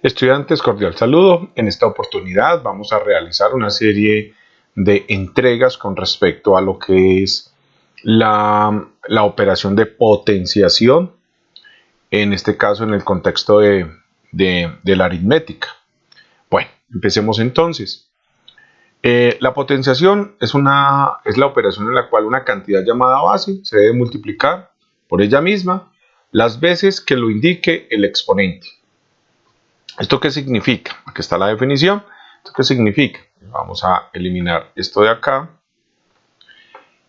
Estudiantes, cordial saludo. En esta oportunidad vamos a realizar una serie de entregas con respecto a lo que es la operación de potenciación, en este caso en el contexto de la aritmética. Bueno, empecemos entonces. La potenciación es la operación en la cual una cantidad llamada base se debe multiplicar por ella misma las veces que lo indique el exponente. ¿Esto qué significa? Aquí está la definición. ¿Esto qué significa? Vamos a eliminar esto de acá.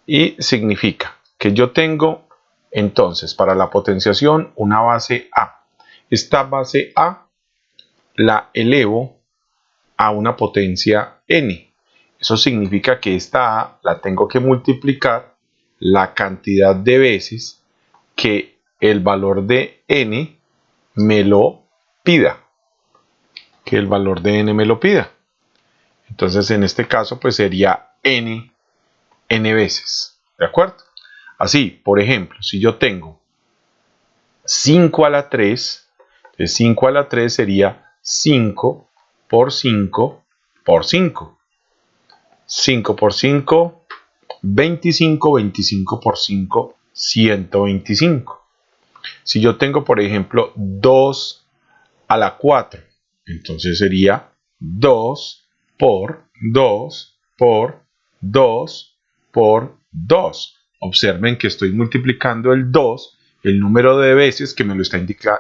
Y significa que yo tengo entonces para la potenciación una base A. Esta base A la elevo a una potencia n. Eso significa que esta A la tengo que multiplicar la cantidad de veces que el valor de n me lo pida. Entonces en este caso pues sería n veces, ¿de acuerdo? Así, por ejemplo, si yo tengo 5 a la 3, entonces 5 a la 3 sería 5 por 5 por 5. 5 por 5, 25, 25 por 5, 125. Si yo tengo, por ejemplo, 2 a la 4, entonces sería 2 por 2 por 2 por 2. Observen que estoy multiplicando el 2, el número de veces que me lo está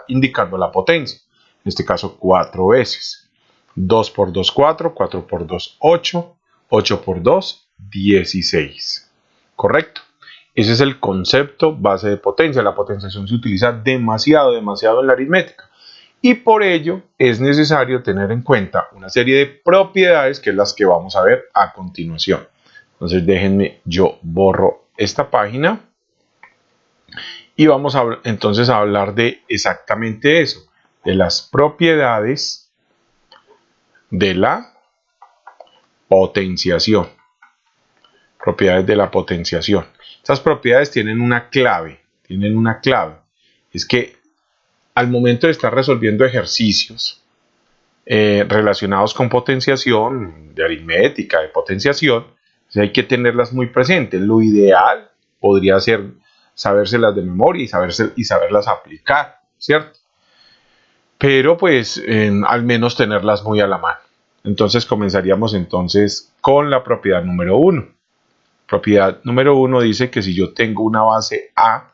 indicando la potencia. En este caso, 4 veces. 2 por 2, 4. 4 por 2, 8. 8 por 2, 16. ¿Correcto? Ese es el concepto base de potencia. La potenciación se utiliza demasiado en la aritmética. Y por ello es necesario tener en cuenta una serie de propiedades que es las que vamos a ver a continuación. Entonces déjenme, yo borro esta página y vamos entonces a hablar de exactamente eso, de las propiedades de la potenciación. Propiedades de la potenciación. Estas propiedades tienen una clave. Es que al momento de estar resolviendo ejercicios relacionados con potenciación, de aritmética, de potenciación, pues hay que tenerlas muy presentes. Lo ideal podría ser sabérselas de memoria y saberlas aplicar, ¿cierto? Pero pues al menos tenerlas muy a la mano. Entonces comenzaríamos entonces con la propiedad número 1. Propiedad número 1 dice que si yo tengo una base A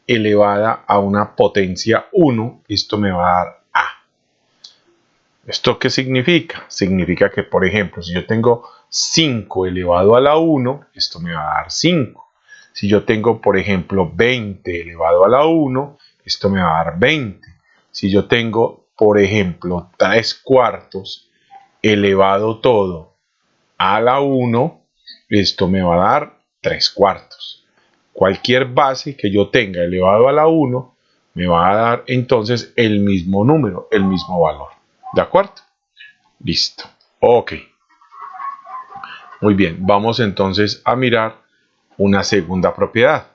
elevada a una potencia 1, esto me va a dar A. ¿Esto qué significa? Significa que, por ejemplo, si yo tengo 5 elevado a la 1, esto me va a dar 5. Si yo tengo, por ejemplo, 20 elevado a la 1, esto me va a dar 20. Si yo tengo, por ejemplo, 3 cuartos elevado todo a la 1, esto me va a dar 3 cuartos. Cualquier base que yo tenga elevado a la 1 me va a dar entonces el mismo número, el mismo valor. ¿De acuerdo? Listo. Ok. Muy bien. Vamos entonces a mirar una segunda propiedad.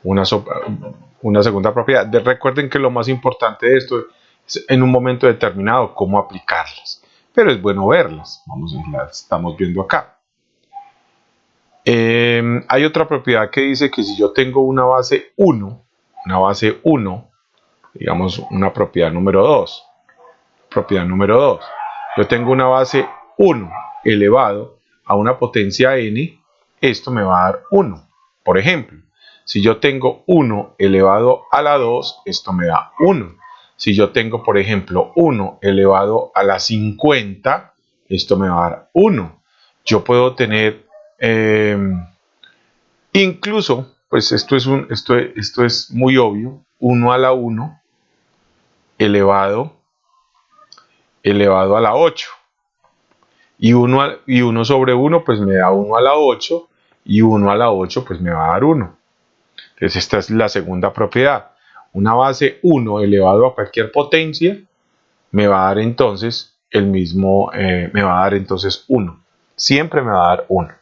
Una segunda propiedad. Recuerden que lo más importante de esto es en un momento determinado cómo aplicarlas. Pero es bueno verlas. Las estamos viendo acá. Hay otra propiedad que dice que si yo tengo una base 1, digamos una propiedad número 2, yo tengo una base 1 elevado a una potencia n, esto me va a dar 1. Por ejemplo, si yo tengo 1 elevado a la 2, esto me da 1. Si yo tengo, por ejemplo, 1 elevado a la 50, esto me va a dar 1. Yo puedo tener incluso, pues esto es muy obvio, 1 a la 1 elevado a la 8. Y 1 sobre 1 pues me da 1 a la 8 y 1 a la 8 pues me va a dar 1. Entonces esta es la segunda propiedad. Una base 1 elevado a cualquier potencia me va a dar entonces me va a dar entonces 1. Siempre me va a dar 1.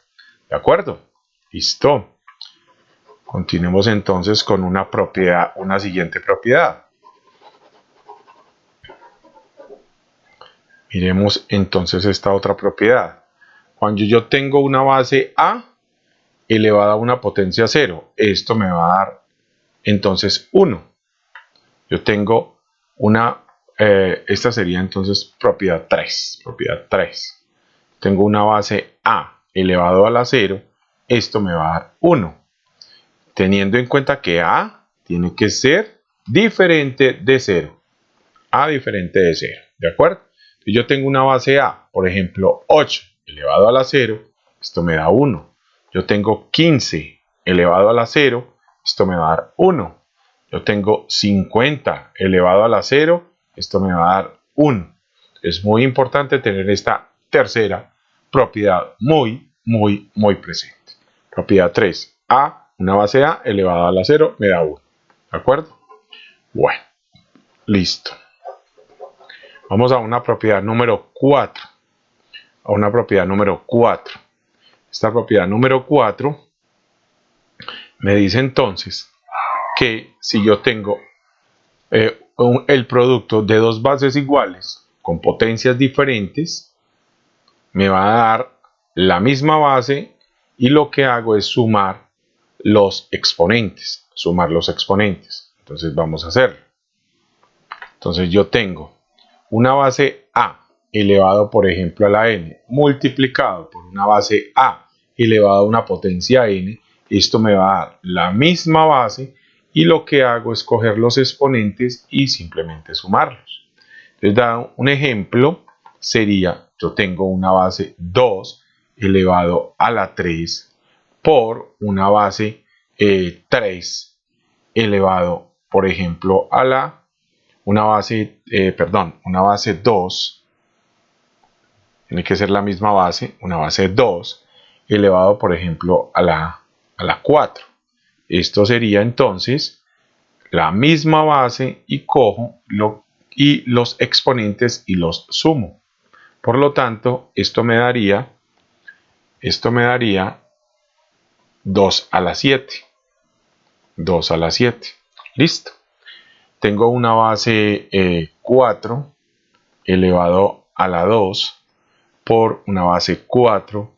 ¿De acuerdo? Listo. Continuemos entonces con una siguiente propiedad. Miremos entonces esta otra propiedad. Cuando yo tengo una base A elevada a una potencia 0, esto me va a dar entonces 1. Yo tengo esta sería entonces propiedad 3. Propiedad 3. Tengo una base A elevado a la 0, esto me va a dar 1. Teniendo en cuenta que A tiene que ser diferente de 0. A diferente de 0, ¿de acuerdo? Si yo tengo una base A, por ejemplo, 8 elevado a la 0, esto me da 1. Yo tengo 15 elevado a la 0, esto me va a dar 1. Yo tengo 50 elevado a la 0, esto me va a dar 1. Es muy importante tener esta tercera propiedad muy presente. Propiedad 3. A, una base A elevada a la 0, me da 1. ¿De acuerdo? Bueno, listo. Vamos a una propiedad número 4. A una propiedad número 4. Esta propiedad número 4 me dice entonces que si yo tengo el producto de dos bases iguales con potencias diferentes, me va a dar la misma base y lo que hago es sumar los exponentes. Entonces vamos a hacerlo. Entonces yo tengo una base A elevado, por ejemplo, a la n, multiplicado por una base A elevado a una potencia n, esto me va a dar la misma base y lo que hago es coger los exponentes y simplemente sumarlos. Entonces, dado un ejemplo, sería, yo tengo una base 2 elevado a la 3 por una base 3 elevado, por ejemplo, a la una base 2, tiene que ser la misma base, una base 2 elevado, por ejemplo, a la 4. Esto sería entonces la misma base y cojo los exponentes y los sumo. Por lo tanto, esto me daría 2 a la 7. 2 a la 7. Listo. Tengo una base 4 elevado a la 2 por una base 4.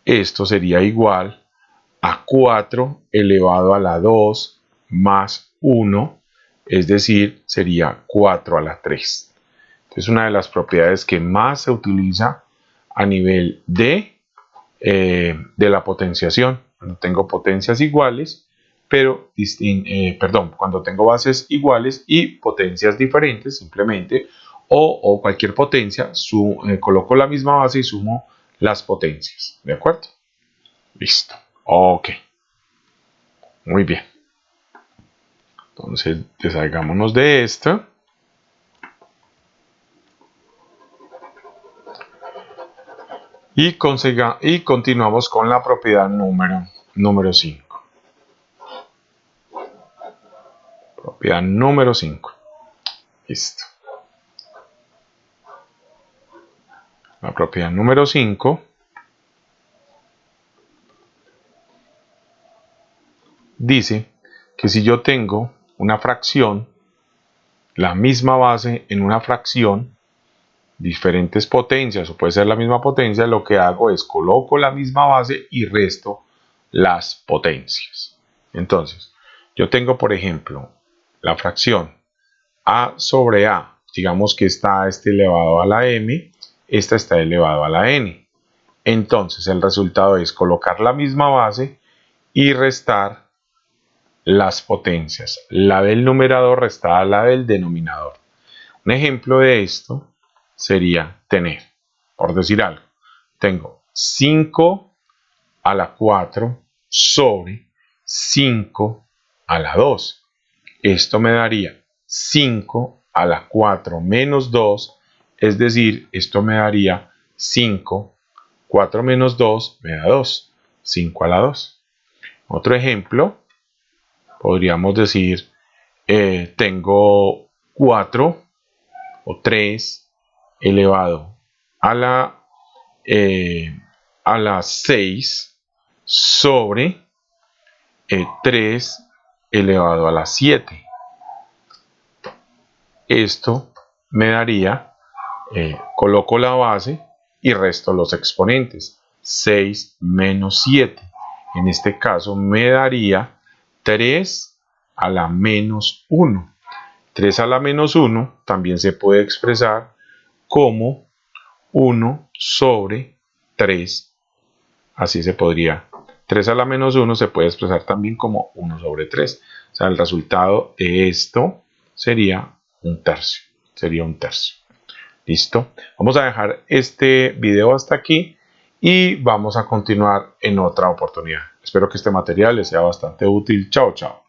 Esto sería igual a 4 elevado a la 2 más 1, es decir, sería 4 a la 3. Es una de las propiedades que más se utiliza a nivel de la potenciación. Cuando tengo potencias iguales, pero cuando tengo bases iguales y potencias diferentes, simplemente, o cualquier potencia, coloco la misma base y sumo las potencias. ¿De acuerdo? Listo. Ok. Muy bien. Entonces, deshagámonos de esto. Y continuamos con la propiedad número 5. Propiedad número 5. Listo. La propiedad número 5 dice que si yo tengo una fracción, la misma base en una fracción, diferentes potencias, o puede ser la misma potencia, lo que hago es coloco la misma base y resto las potencias. Entonces, yo tengo, por ejemplo, la fracción a sobre a, digamos que esta está elevado a la m, esta está elevado a la n. Entonces, el resultado es colocar la misma base y restar las potencias, la del numerador restada a la del denominador. Un ejemplo de esto sería tener, por decir algo, tengo 5 a la 4 sobre 5 a la 2. Esto me daría 5 a la 4 menos 2, es decir, esto me daría 5, 4 menos 2 me da 2, 5 a la 2. Otro ejemplo, podríamos decir, tengo 4 o 3 elevado a la 6 sobre 3 elevado a la 7. Esto me daría Coloco la base y resto los exponentes. 6 menos 7. En este caso me daría 3 a la menos 1. 3 a la menos 1 también se puede expresar como 1 sobre 3. Así se podría. 3 a la menos 1 se puede expresar también como 1 sobre 3. O sea, el resultado de esto sería un tercio. Sería un tercio. ¿Listo? Vamos a dejar este video hasta aquí y vamos a continuar en otra oportunidad. Espero que este material les sea bastante útil. Chao, chao.